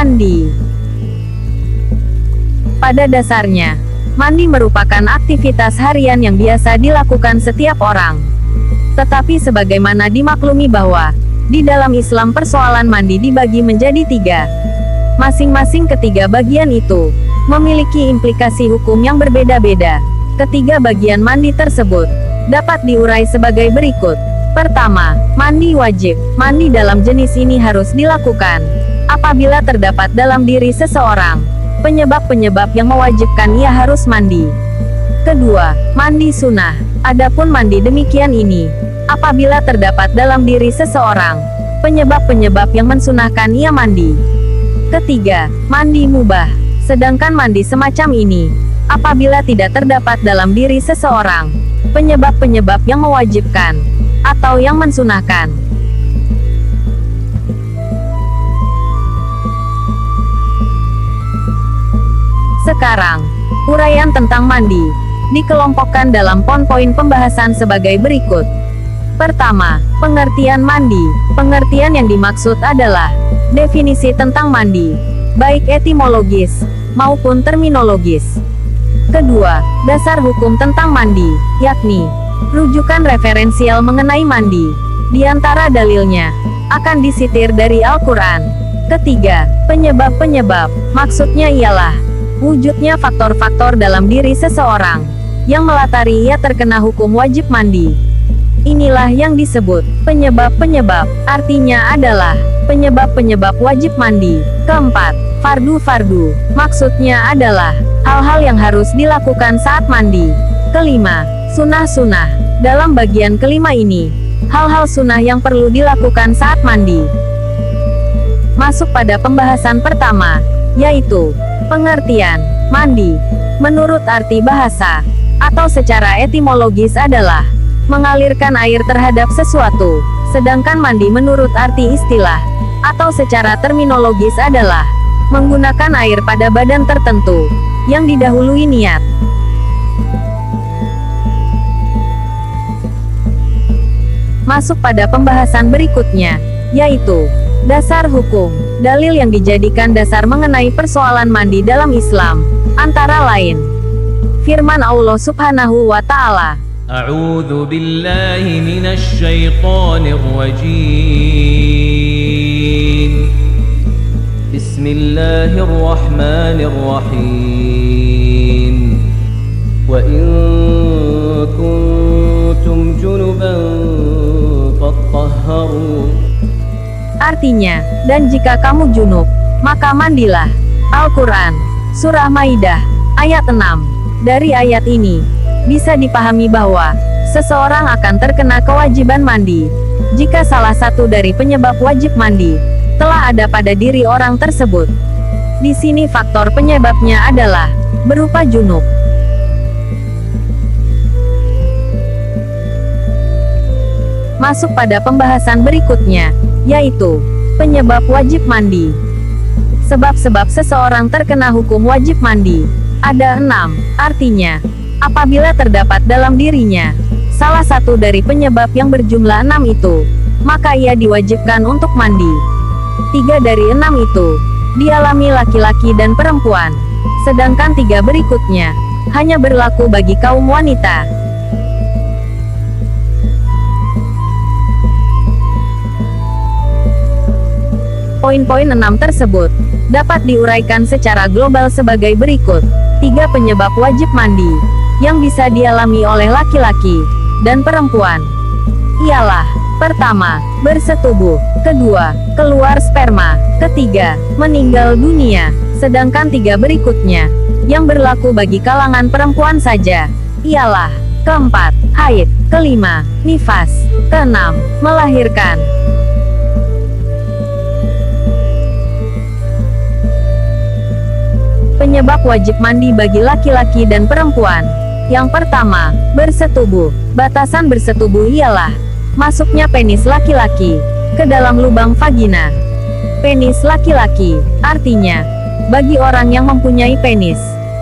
Mandi. Pada dasarnya, mandi merupakan aktivitas harian yang biasa dilakukan setiap orang. Tetapi sebagaimana dimaklumi bahwa, di dalam Islam persoalan mandi dibagi menjadi 3. Masing-masing ketiga bagian itu, memiliki implikasi hukum yang berbeda-beda. Ketiga bagian mandi tersebut, dapat diurai sebagai berikut. Pertama, mandi wajib. Mandi dalam jenis ini harus dilakukan apabila terdapat dalam diri seseorang penyebab-penyebab yang mewajibkan ia harus mandi. Kedua, mandi sunnah. Adapun mandi demikian ini, apabila terdapat dalam diri seseorang penyebab-penyebab yang mensunahkan ia mandi. Ketiga, mandi mubah. Sedangkan mandi semacam ini, apabila tidak terdapat dalam diri seseorang penyebab-penyebab yang mewajibkan atau yang mensunahkan. Sekarang, uraian tentang mandi dikelompokkan dalam poin-poin pembahasan sebagai berikut. Pertama, pengertian mandi. Pengertian yang dimaksud adalah definisi tentang mandi, baik etimologis maupun terminologis. Kedua, dasar hukum tentang mandi, yakni rujukan referensial mengenai mandi. Di antara dalilnya akan disitir dari Al-Quran. Ketiga, penyebab-penyebab. Maksudnya ialah wujudnya faktor-faktor dalam diri seseorang yang melatari ia terkena hukum wajib mandi. Inilah yang disebut penyebab-penyebab. Artinya adalah penyebab-penyebab wajib mandi. Keempat, fardu-fardu. Maksudnya adalah hal-hal yang harus dilakukan saat mandi. Kelima, sunnah-sunnah. Dalam bagian kelima ini, hal-hal sunnah yang perlu dilakukan saat mandi. Masuk pada pembahasan pertama, yaitu pengertian mandi. Menurut arti bahasa atau secara etimologis adalah mengalirkan air terhadap sesuatu. Sedangkan mandi menurut arti istilah atau secara terminologis adalah menggunakan air pada badan tertentu yang didahului niat. Masuk pada pembahasan berikutnya, yaitu dasar hukum. Dalil yang dijadikan dasar mengenai persoalan mandi dalam Islam, antara lain firman Allah Subhanahu wa Ta'ala, A'udzu billahi minasy syaithanir rajim. Bismillahirrahmanirrahim. Wa in kuntum junuban fattahharu. Artinya, dan jika kamu junub, maka mandilah. Al-Quran, Surah Maidah, ayat 6. Dari ayat ini, bisa dipahami bahwa seseorang akan terkena kewajiban mandi jika salah satu dari penyebab wajib mandi telah ada pada diri orang tersebut. Di sini faktor penyebabnya adalah berupa junub. Masuk pada pembahasan berikutnya, yaitu penyebab wajib mandi. Sebab-sebab seseorang terkena hukum wajib mandi ada 6. Artinya, apabila terdapat dalam dirinya salah satu dari penyebab yang berjumlah 6 itu, maka ia diwajibkan untuk mandi. 3 dari 6 itu dialami laki-laki dan perempuan, sedangkan 3 berikutnya hanya berlaku bagi kaum wanita. Poin-poin 6 tersebut dapat diuraikan secara global sebagai berikut. 3 penyebab wajib mandi yang bisa dialami oleh laki-laki dan perempuan ialah: pertama, bersetubuh; kedua, keluar sperma; ketiga, meninggal dunia. Sedangkan 3 berikutnya yang berlaku bagi kalangan perempuan saja ialah: keempat, haid; kelima, nifas; keenam, melahirkan. Penyebab wajib mandi bagi laki-laki dan perempuan. Yang pertama, bersetubuh. Batasan bersetubuh ialah masuknya penis laki-laki ke dalam lubang vagina. Penis laki-laki, artinya, bagi orang yang mempunyai penis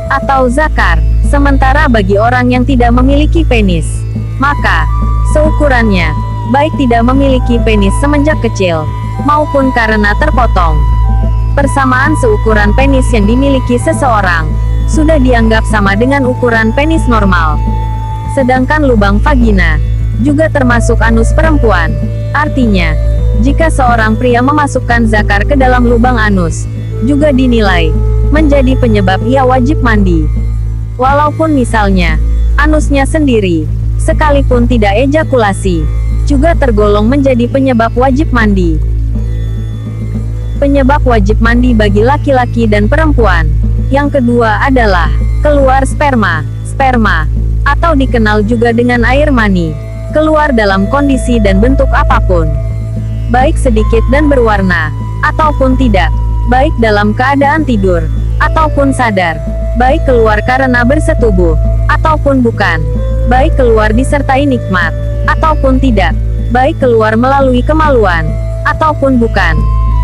atau zakar, sementara bagi orang yang tidak memiliki penis, maka seukurannya, baik tidak memiliki penis semenjak kecil, maupun karena terpotong. Persamaan seukuran penis yang dimiliki seseorang sudah dianggap sama dengan ukuran penis normal. Sedangkan lubang vagina juga termasuk anus perempuan. Artinya, jika seorang pria memasukkan zakar ke dalam lubang anus, juga dinilai menjadi penyebab ia wajib mandi. Walaupun misalnya, anusnya sendiri, sekalipun tidak ejakulasi, juga tergolong menjadi penyebab wajib mandi. Penyebab wajib mandi bagi laki-laki dan perempuan. Yang kedua adalah keluar sperma. Sperma, atau dikenal juga dengan air mani, keluar dalam kondisi dan bentuk apapun, baik sedikit dan berwarna, ataupun tidak, baik dalam keadaan tidur, ataupun sadar, baik keluar karena bersetubuh, ataupun bukan, baik keluar disertai nikmat, ataupun tidak, baik keluar melalui kemaluan, ataupun bukan,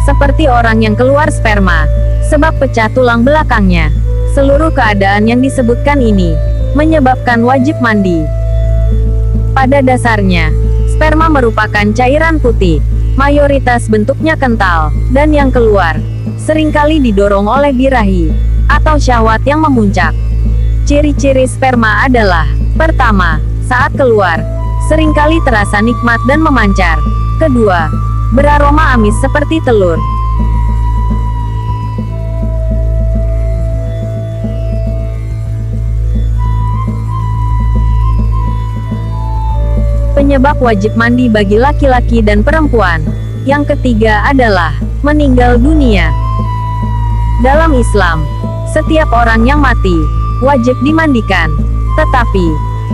seperti orang yang keluar sperma, sebab pecah tulang belakangnya. Seluruh keadaan yang disebutkan ini menyebabkan wajib mandi. Pada dasarnya, sperma merupakan cairan putih, mayoritas bentuknya kental, dan yang keluar seringkali didorong oleh birahi atau syahwat yang memuncak. Ciri-ciri sperma adalah: pertama, saat keluar, seringkali terasa nikmat dan memancar. Kedua, beraroma amis seperti telur. Penyebab wajib mandi bagi laki-laki dan perempuan. Yang ketiga adalah meninggal dunia. Dalam Islam, setiap orang yang mati wajib dimandikan. Tetapi,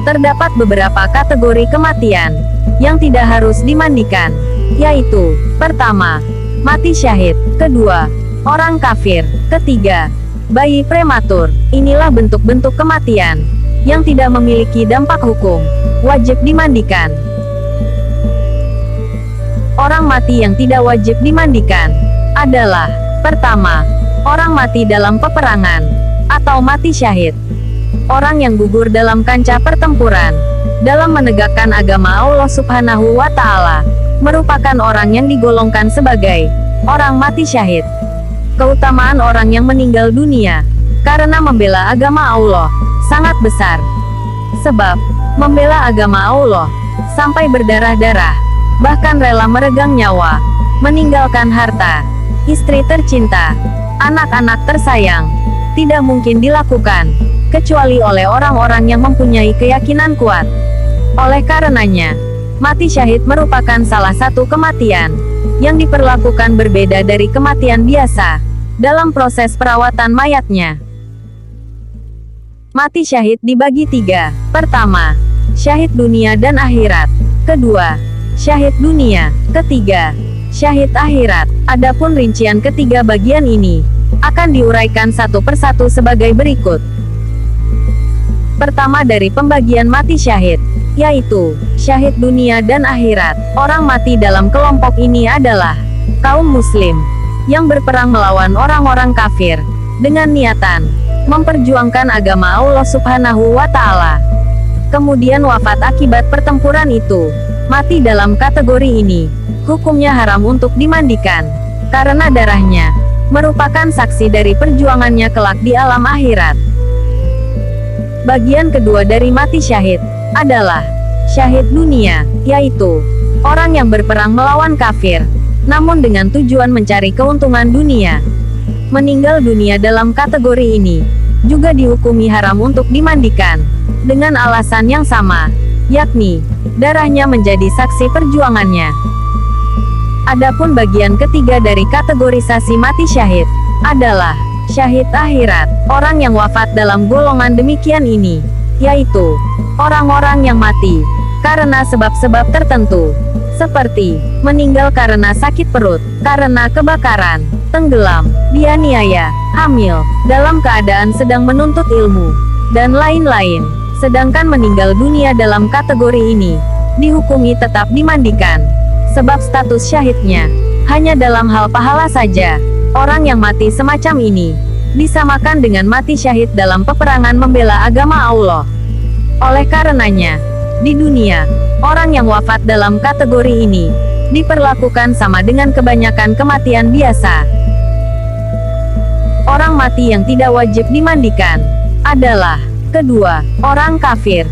terdapat beberapa kategori kematian yang tidak harus dimandikan, yaitu: pertama, mati syahid; kedua, orang kafir; ketiga, bayi prematur. Inilah bentuk-bentuk kematian yang tidak memiliki dampak hukum, wajib dimandikan. Orang mati yang tidak wajib dimandikan adalah: pertama, orang mati dalam peperangan atau mati syahid. Orang yang gugur dalam kancah pertempuran dalam menegakkan agama Allah Subhanahu wa Ta'ala merupakan orang yang digolongkan sebagai orang mati syahid. Keutamaan orang yang meninggal dunia karena membela agama Allah sangat besar. Sebab, membela agama Allah sampai berdarah-darah, bahkan rela meregang nyawa, meninggalkan harta, istri tercinta, anak-anak tersayang, tidak mungkin dilakukan kecuali oleh orang-orang yang mempunyai keyakinan kuat. Oleh karenanya, mati syahid merupakan salah satu kematian yang diperlakukan berbeda dari kematian biasa dalam proses perawatan mayatnya. Mati syahid dibagi tiga. Pertama, syahid dunia dan akhirat. Kedua, syahid dunia. Ketiga, syahid akhirat. Adapun rincian ketiga bagian ini akan diuraikan satu persatu sebagai berikut. Pertama, dari pembagian mati syahid, yaitu syahid dunia dan akhirat. Orang mati dalam kelompok ini adalah kaum muslim yang berperang melawan orang-orang kafir dengan niatan memperjuangkan agama Allah Subhanahu wa Ta'ala. Kemudian wafat akibat pertempuran itu. Mati dalam kategori ini hukumnya haram untuk dimandikan, karena darahnya merupakan saksi dari perjuangannya kelak di alam akhirat. Bagian kedua dari mati syahid adalah syahid dunia, yaitu orang yang berperang melawan kafir, namun dengan tujuan mencari keuntungan dunia. Meninggal dunia dalam kategori ini juga dihukumi haram untuk dimandikan, dengan alasan yang sama, yakni darahnya menjadi saksi perjuangannya. Adapun bagian ketiga dari kategorisasi mati syahid adalah syahid akhirat. Orang yang wafat dalam golongan demikian ini, yaitu orang-orang yang mati karena sebab-sebab tertentu, seperti meninggal karena sakit perut, karena kebakaran, tenggelam, dianiaya, hamil, dalam keadaan sedang menuntut ilmu, dan lain-lain. Sedangkan meninggal dunia dalam kategori ini dihukumi tetap dimandikan, sebab status syahidnya hanya dalam hal pahala saja. Orang yang mati semacam ini disamakan dengan mati syahid dalam peperangan membela agama Allah. Oleh karenanya, di dunia, orang yang wafat dalam kategori ini diperlakukan sama dengan kebanyakan kematian biasa. Orang mati yang tidak wajib dimandikan adalah kedua, orang kafir.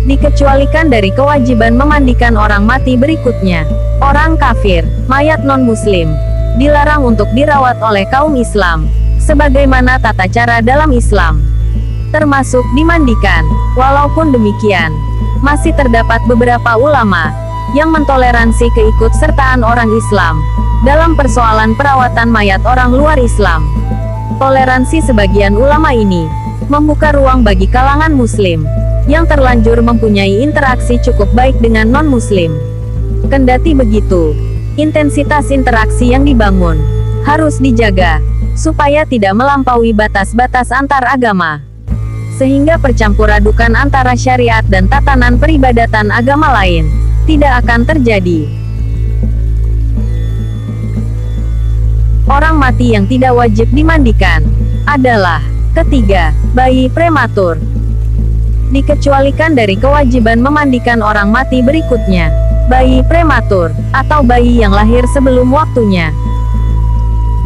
Dikecualikan dari kewajiban memandikan orang mati berikutnya. Orang kafir, mayat non-muslim, dilarang untuk dirawat oleh kaum Islam, sebagaimana tata cara dalam Islam, termasuk dimandikan. Walaupun demikian, masih terdapat beberapa ulama yang mentoleransi keikutsertaan orang Islam dalam persoalan perawatan mayat orang luar Islam. Toleransi sebagian ulama ini membuka ruang bagi kalangan muslim yang terlanjur mempunyai interaksi cukup baik dengan non-muslim. Kendati begitu, intensitas interaksi yang dibangun harus dijaga supaya tidak melampaui batas-batas antar agama, sehingga percampuradukan antara syariat dan tatanan peribadatan agama lain tidak akan terjadi. Orang mati yang tidak wajib dimandikan adalah ketiga, bayi prematur. Dikecualikan dari kewajiban memandikan orang mati berikutnya. Bayi prematur, atau bayi yang lahir sebelum waktunya.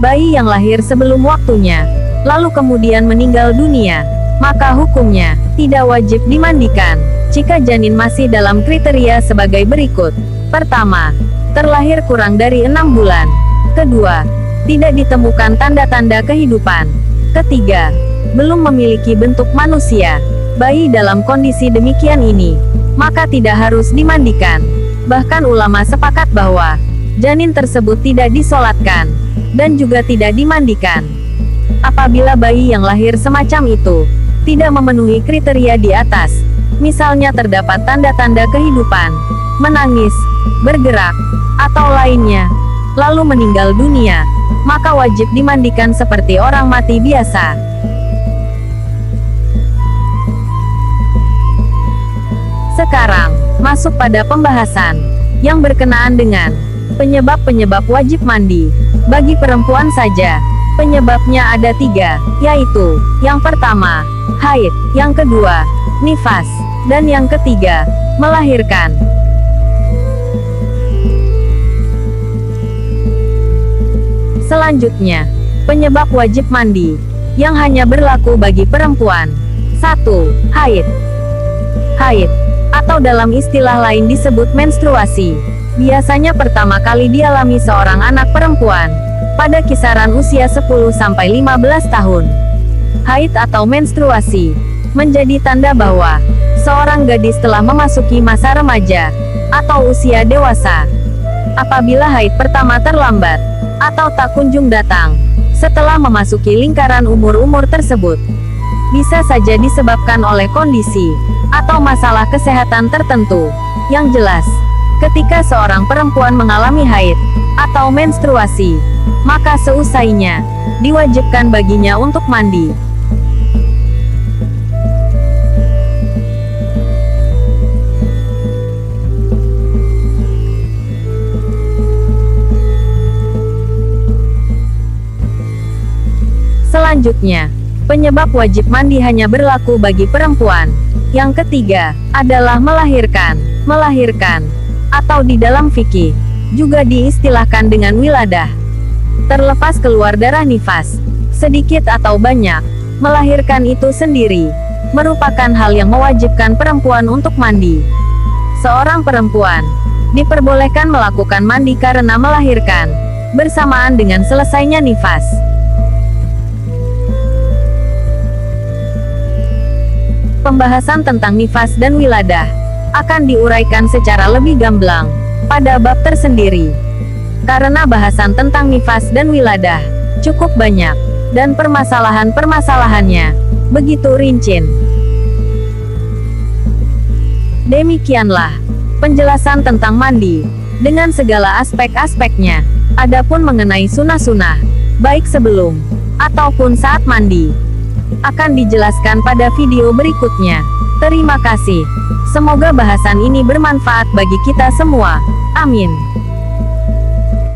Bayi yang lahir sebelum waktunya, lalu kemudian meninggal dunia, maka hukumnya tidak wajib dimandikan jika janin masih dalam kriteria sebagai berikut. Pertama, terlahir kurang dari 6 bulan. Kedua, tidak ditemukan tanda-tanda kehidupan. Ketiga, belum memiliki bentuk manusia. Bayi dalam kondisi demikian ini, maka tidak harus dimandikan. Bahkan ulama sepakat bahwa janin tersebut tidak disolatkan dan juga tidak dimandikan. Apabila bayi yang lahir semacam itu tidak memenuhi kriteria di atas, misalnya terdapat tanda-tanda kehidupan, menangis, bergerak, atau lainnya, lalu meninggal dunia, maka wajib dimandikan seperti orang mati biasa. Sekarang, masuk pada pembahasan yang berkenaan dengan penyebab-penyebab wajib mandi. Bagi perempuan saja, penyebabnya ada 3, yaitu, yang pertama, haid, yang kedua, nifas, dan yang ketiga, melahirkan. Selanjutnya, penyebab wajib mandi yang hanya berlaku bagi perempuan. 1. Haid. Haid, atau dalam istilah lain disebut menstruasi, biasanya pertama kali dialami seorang anak perempuan pada kisaran usia 10-15 tahun. Haid atau menstruasi menjadi tanda bahwa seorang gadis telah memasuki masa remaja atau usia dewasa. Apabila haid pertama terlambat atau tak kunjung datang setelah memasuki lingkaran umur-umur tersebut, bisa saja disebabkan oleh kondisi atau masalah kesehatan tertentu. Yang jelas, ketika seorang perempuan mengalami haid atau menstruasi, maka seusainya diwajibkan baginya untuk mandi. Selanjutnya, penyebab wajib mandi hanya berlaku bagi perempuan. Yang ketiga, adalah melahirkan. Melahirkan, atau di dalam fikih, juga diistilahkan dengan wiladah. Terlepas keluar darah nifas, sedikit atau banyak, melahirkan itu sendiri merupakan hal yang mewajibkan perempuan untuk mandi. Seorang perempuan diperbolehkan melakukan mandi karena melahirkan, bersamaan dengan selesainya nifas. Pembahasan tentang nifas dan wiladah akan diuraikan secara lebih gamblang pada bab tersendiri. Karena bahasan tentang nifas dan wiladah cukup banyak, dan permasalahan-permasalahannya begitu rinci. Demikianlah penjelasan tentang mandi dengan segala aspek-aspeknya. Adapun mengenai sunah-sunah, baik sebelum ataupun saat mandi, akan dijelaskan pada video berikutnya. Terima kasih. Semoga bahasan ini bermanfaat bagi kita semua. Amin.